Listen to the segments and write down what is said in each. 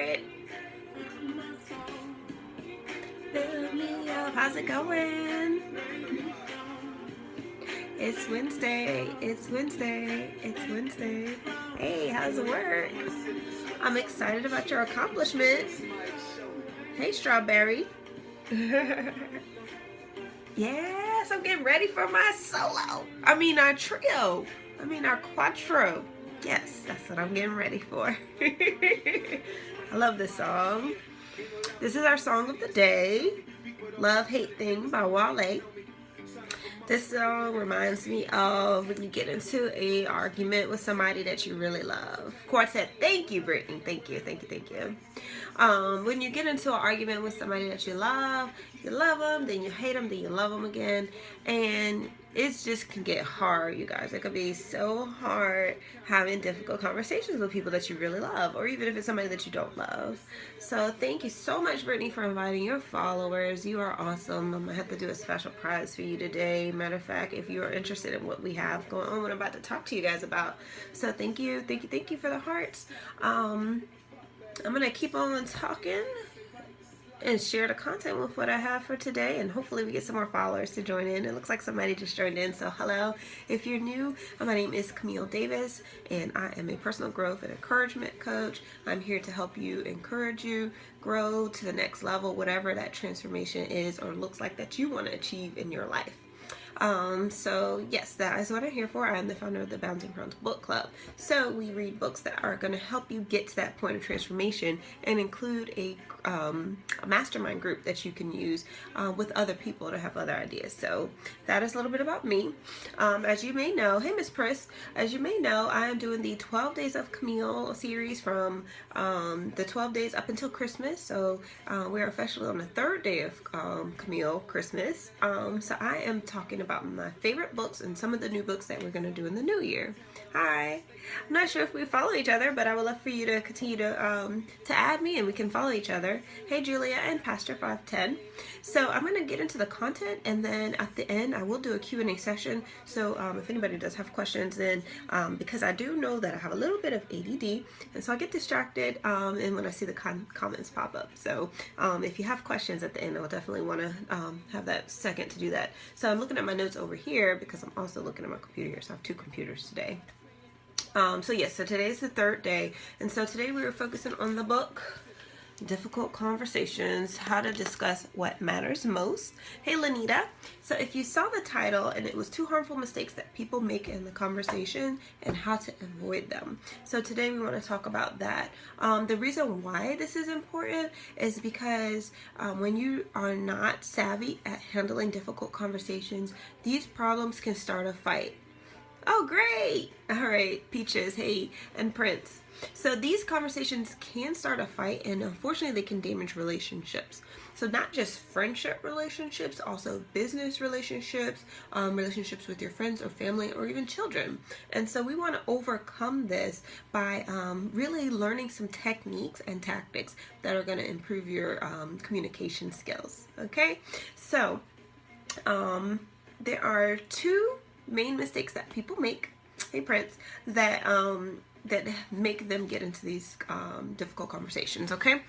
it. Fill me up. How's it going? It's Wednesday. It's Wednesday. It's Wednesday. Hey, how's it work? I'm excited about your accomplishments. Hey, Strawberry. Yes, I'm getting ready for my solo. Our trio. Our quattro. Yes, that's what I'm getting ready for. I love this song. This is our song of the day, Love Hate Thing by Wale. This song reminds me of when you get into an argument with somebody that you really love. Quartet, thank you, Brittany. Thank you. When you get into an argument with somebody that you love them, then you hate them, then you love them again. And it just can get hard, you guys. It can be so hard having difficult conversations with people that you really love, or even if it's somebody that you don't love. So thank you so much, Brittany, for inviting your followers. You are awesome. I'm gonna have to do a special prize for you today. Matter of fact, if you are interested in what we have going on, what I'm about to talk to you guys about. So thank you for the hearts. I'm gonna keep on talking and share the content with what I have for today, and hopefully we get some more followers to join in. It looks like somebody just joined in, so hello. If you're new, my name is Camille Davis, and I am a personal growth and encouragement coach. I'm here to help you, encourage you, grow to the next level, whatever that transformation is or looks like that you want to achieve in your life. So yes, that is what I'm here for. I'm the founder of the Bouncing Crowns Book Club. So we read books that are going to help you get to that point of transformation, and include a mastermind group that you can use with other people to have other ideas. So that is a little bit about me. As you may know, hey Miss Priss, as you may know, I am doing the 12 Days of Camille series from the 12 days up until Christmas. So we're officially on the 3rd day of Camille Christmas. So I am talking about my favorite books and some of the new books that we're going to do in the new year. Hi. I'm not sure if we follow each other, but I would love for you to continue to add me and we can follow each other. Hey Julia and Pastor 510. So I'm going to get into the content, and then at the end I will do a Q&A session. So if anybody does have questions, then because I do know that I have a little bit of ADD, and so I get distracted and when I see the comments pop up. So if you have questions at the end, I'll definitely want to have that second to do that. So I'm looking at my notes over here because I'm also looking at my computer here. So I have 2 computers today. So yes, so today is the 3rd day, and so today we were focusing on the book Difficult Conversations, How to Discuss What Matters Most. Hey Lanita, so if you saw the title, and it was 2 harmful mistakes that people make in the conversation and how to avoid them. So today we want to talk about that. The reason why this is important is because when you are not savvy at handling difficult conversations, these problems can start a fight. Oh, great. All right, Peaches, hey, and Prince. So these conversations can start a fight, and unfortunately they can damage relationships. So not just friendship relationships, also business relationships, relationships with your friends or family or even children. And so we want to overcome this by really learning some techniques and tactics that are going to improve your communication skills. Okay, so there are 2 main mistakes that people make, hey Prince, that make them get into these difficult conversations. Okay,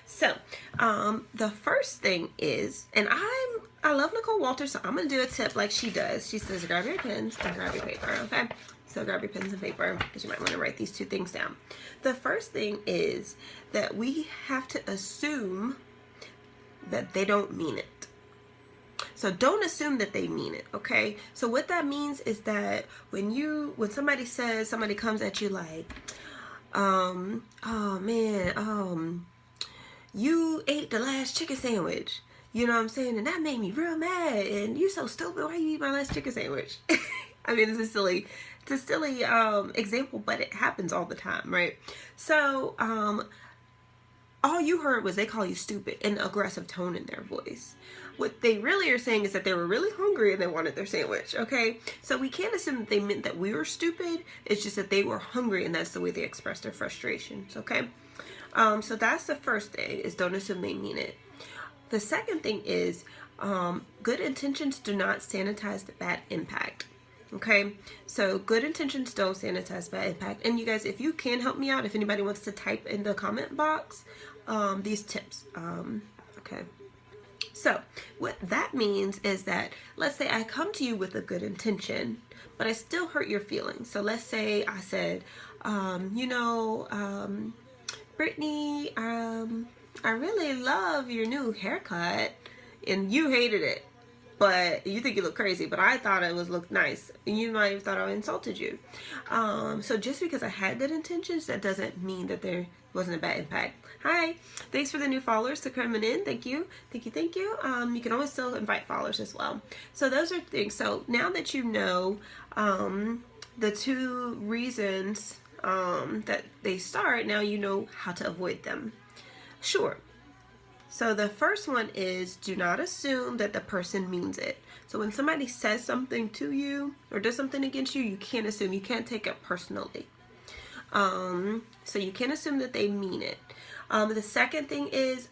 so the first thing is, and I love Nicole Walters, so I'm gonna do a tip like she does. She says grab your pens and grab your paper. Okay, so grab your pens and paper because you might want to write these 2 things down. The first thing is that we have to assume that they don't mean it. So don't assume that they mean it, okay? So what that means is that when somebody comes at you like, oh man, you ate the last chicken sandwich. You know what I'm saying? And that made me real mad. And you so stupid. Why you eat my last chicken sandwich? I mean, it's a silly example, but it happens all the time, right? So all you heard was they call you stupid and aggressive tone in their voice. What they really are saying is that they were really hungry and they wanted their sandwich, okay? So we can't assume that they meant that we were stupid. It's just that they were hungry and that's the way they expressed their frustrations, okay? So that's the first thing, is don't assume they mean it. The second thing is good intentions do not sanitize the bad impact. Okay, so good intentions don't sanitize bad impact. And you guys, if you can help me out, if anybody wants to type in the comment box these tips. Okay, so what that means is that, let's say I come to you with a good intention, but I still hurt your feelings. So let's say I said, Brittany, I really love your new haircut, and you hated it. But you think you look crazy, but I thought it looked nice. And you might have thought I insulted you. So just because I had good intentions, that doesn't mean that there wasn't a bad impact. Hi, thanks for the new followers to coming in. Thank you, thank you, thank you. You can always still invite followers as well. So those are things. So now that you know the two reasons that they start, now you know how to avoid them. Sure. So the first one is, do not assume that the person means it. So when somebody says something to you or does something against you, you can't assume. You can't take it personally. So you can't assume that they mean it. The second thing is,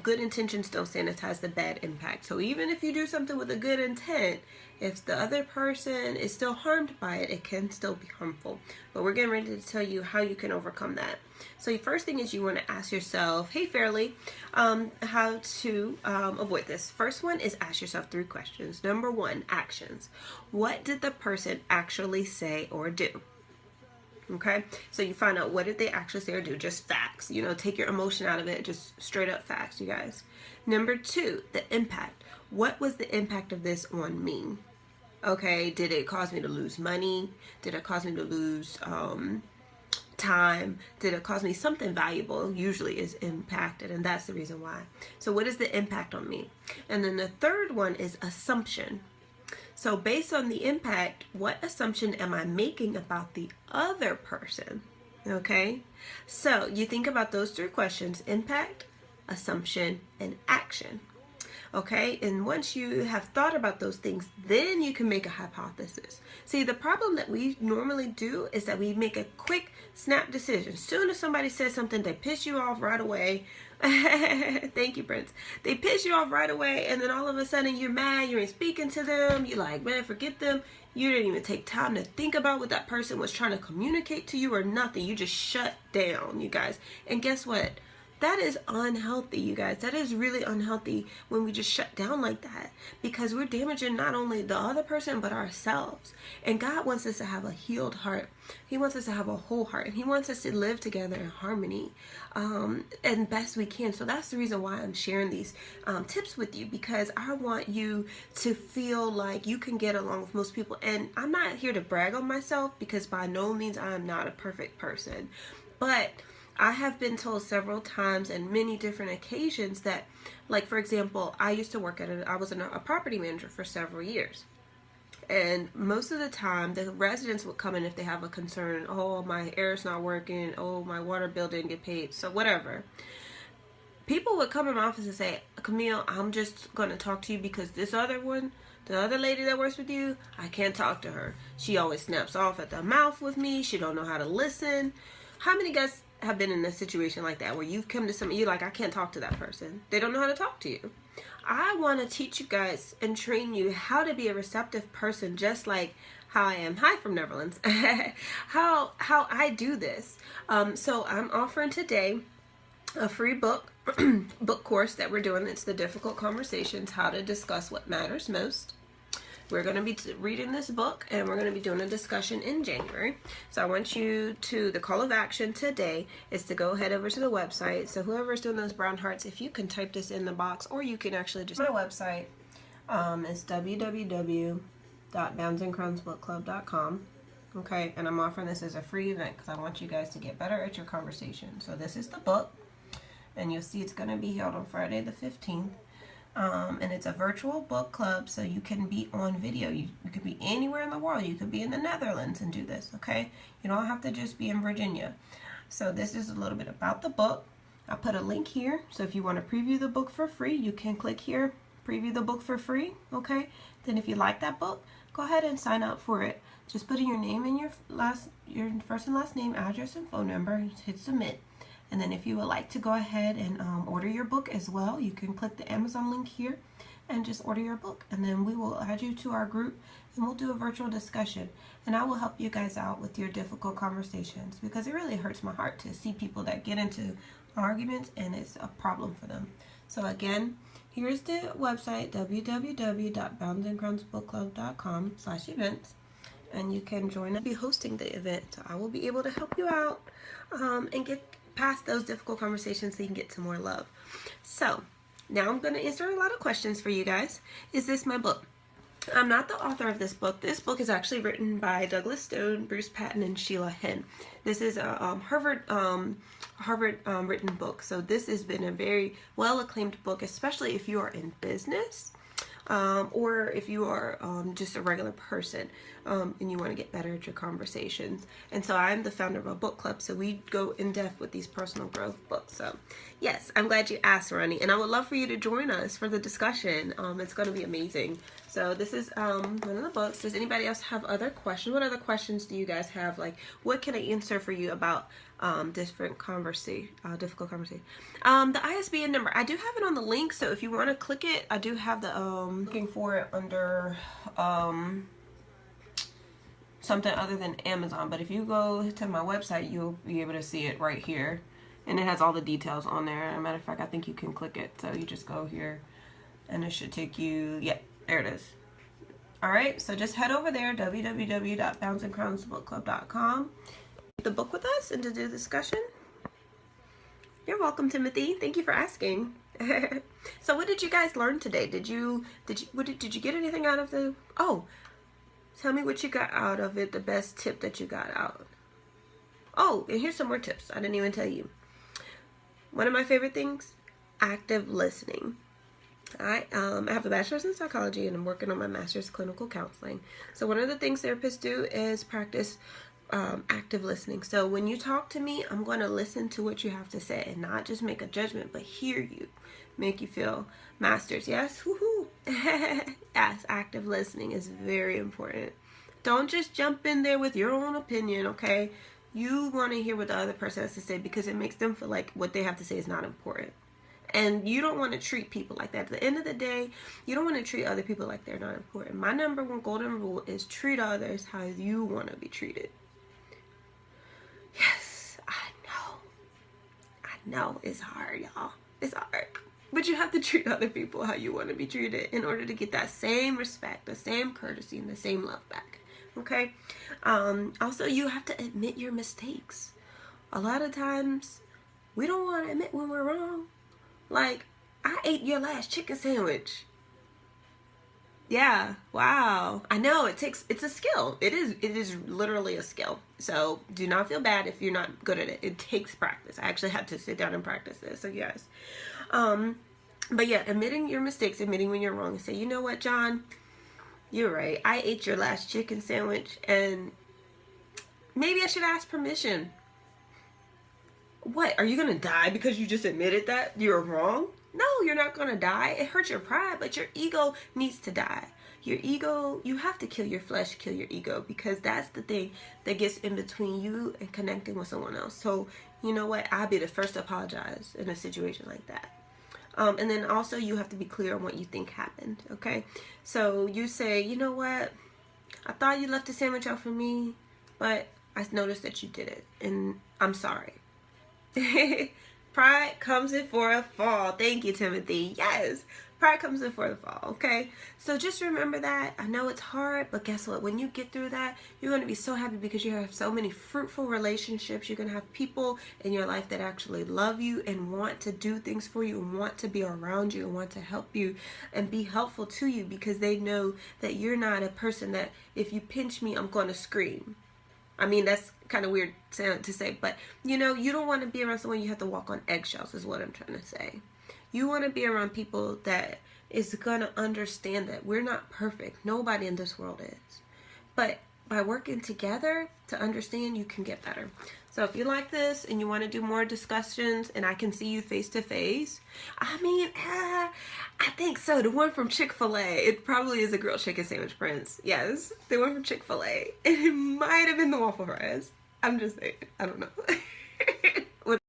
good intentions don't sanitize the bad impact. So even if you do something with a good intent, if the other person is still harmed by it, it can still be harmful. But we're getting ready to tell you how you can overcome that. So the first thing is, you want to ask yourself, hey Fairly, how to avoid this. First one is, ask yourself 3 questions. Number 1, actions. What did the person actually say or do? Okay, so you find out, what did they actually say or do? Just facts. You know, take your emotion out of it. Just straight up facts, you guys. Number 2, the impact. What was the impact of this on me? Okay, did it cause me to lose money? Did it cause me to lose time? Did it cause me something valuable? Usually is impacted, and that's the reason why. So what is the impact on me? And then the third one is assumption. So based on the impact, what assumption am I making about the other person? Okay, so you think about those 3 questions: impact, assumption, and action. Okay, and once you have thought about those things, then you can make a hypothesis. See, the problem that we normally do is that we make a quick snap decision. As soon as somebody says something, they piss you off right away. Thank you, Prince. They piss you off right away, and then all of a sudden you're mad, you ain't speaking to them, you're like, man, forget them. You didn't even take time to think about what that person was trying to communicate to you or nothing. You just shut down, you guys. And guess what? That is unhealthy, you guys. That is really unhealthy when we just shut down like that, because we're damaging not only the other person but ourselves. And God wants us to have a healed heart. He wants us to have a whole heart, and He wants us to live together in harmony and best we can. So that's the reason why I'm sharing these tips with you, because I want you to feel like you can get along with most people. And I'm not here to brag on myself, because by no means I am not a perfect person, but I have been told several times and many different occasions that, like, for example, I used to work I was a property manager for several years. And most of the time, the residents would come in if they have a concern. Oh, my air's not working. Oh, my water bill didn't get paid. So whatever. People would come in my office and say, Camille, I'm just going to talk to you because this other one, the other lady that works with you, I can't talk to her. She always snaps off at the mouth with me. She don't know how to listen. How many guys have been in a situation like that, where you've come to somebody, you're like, I can't talk to that person. They don't know how to talk to you. I want to teach you guys and train you how to be a receptive person, just like how I am. Hi from Netherlands. how I do this. So I'm offering today a free book course that we're doing. It's the Difficult Conversations, How to Discuss What Matters Most. We're going to be reading this book, and we're going to be doing a discussion in January. So I want you to, the call of action today is to go head over to the website. So whoever's doing those brown hearts, if you can type this in the box, or you can actually just, my website is www.boundsandcrumbsbookclub.com. Okay, and I'm offering this as a free event because I want you guys to get better at your conversation. So this is the book, and you'll see it's going to be held on Friday the 15th. And it's a virtual book club, so you can be on video. You could be anywhere in the world. You could be in the Netherlands and do this, okay? You don't have to just be in Virginia. So this is a little bit about the book. I put a link here, so if you want to preview the book for free, you can click here, preview the book for free, okay? Then if you like that book, go ahead and sign up for it. Just put in your name and your first and last name, address, and phone number, and hit submit. And then if you would like to go ahead and order your book as well, you can click the Amazon link here and just order your book, and then we will add you to our group and we'll do a virtual discussion, and I will help you guys out with your difficult conversations, because it really hurts my heart to see people that get into arguments and it's a problem for them. So again, here's the website, www.boundsandcrownsbookclub.com/events, and you can join us. I'll be hosting the event, so I will be able to help you out and get past those difficult conversations so you can get to more love. So now I'm going to answer a lot of questions for you guys. Is this my book? I'm not the author of this book. This book is actually written by Douglas Stone, Bruce Patton, and Sheila Henn. This is a Harvard written book. So this has been a very well acclaimed book, especially if you are in business or if you are just a regular person and you want to get better at your conversations. And so I'm the founder of a book club, so we go in depth with these personal growth books. So yes, I'm glad you asked, Ronnie, and I would love for you to join us for the discussion. It's going to be amazing. So this is one of the books. Does anybody else have other questions? What other questions do you guys have? Like, what can I answer for you about difficult conversation? The ISBN number, I do have it on the link, so if you want to click it, I do have the looking for it under something other than Amazon, but if you go to my website, you'll be able to see it right here, and it has all the details on there. As a matter of fact, I think you can click it, so you just go here and it should take you, yeah, there it is. Alright, so just head over there, www.boundsandcrownsbookclub.com, the book with us and to do the discussion. You're welcome, Timothy. Thank you for asking. So what did you guys learn today? Did you get anything out of the, oh, tell me what you got out of it, the best tip that you got out. Oh, and here's some more tips I didn't even tell you. One of my favorite things, active listening. I have a bachelor's in psychology and I'm working on my master's in clinical counseling. So one of the things therapists do is practice active listening. So when you talk to me, I'm going to listen to what you have to say and not just make a judgment, but hear you, make you feel masters. Yes, woohoo! Yes, active listening is very important. Don't just jump in there with your own opinion, okay? You want to hear what the other person has to say, because it makes them feel like what they have to say is not important. And you don't want to treat people like that. At the end of the day, you don't want to treat other people like they're not important. My number one golden rule is treat others how you want to be treated. Yes, I know it's hard, y'all. It's hard. But you have to treat other people how you want to be treated in order to get that same respect, the same courtesy, and the same love back. Okay? Also, you have to admit your mistakes. A lot of times, we don't want to admit when we're wrong. Like, I ate your last chicken sandwich. Yeah, wow. I know it's a skill. It is literally a skill. So do not feel bad if you're not good at it. It takes practice. I actually had to sit down and practice this. So yes. But yeah, admitting your mistakes, admitting when you're wrong, and say, you know what, John, you're right. I ate your last chicken sandwich and maybe I should ask permission. What, are you gonna die because you just admitted that you're wrong? No, you're not gonna die. It hurts your pride, but your ego needs to die. Your ego, you have to kill your flesh, kill your ego, because that's the thing that gets in between you and connecting with someone else. So, you know what? I'll be the first to apologize in a situation like that. And then also you have to be clear on what you think happened, okay? So you say, you know what? I thought you left the sandwich out for me, but I noticed that you did it, and I'm sorry. Pride comes in for a fall. Thank you, Timothy. Yes, pride comes in for the fall, okay? So just remember that. I know it's hard, but guess what? When you get through that, you're going to be so happy because you have so many fruitful relationships. You're going to have people in your life that actually love you and want to do things for you and want to be around you and want to help you and be helpful to you, because they know that you're not a person that if you pinch me, I'm going to scream. I mean, that's kind of weird to say, but you know, you don't want to be around someone you have to walk on eggshells, is what I'm trying to say. You want to be around people that is going to understand that we're not perfect. Nobody in this world is. But by working together to understand, you can get better. So if you like this and you want to do more discussions and I can see you face to face, I mean, I think so. The one from Chick-fil-A, it probably is a grilled chicken sandwich, Prince. Yes, the one from Chick-fil-A. It might have been the waffle fries. I'm just saying. I don't know.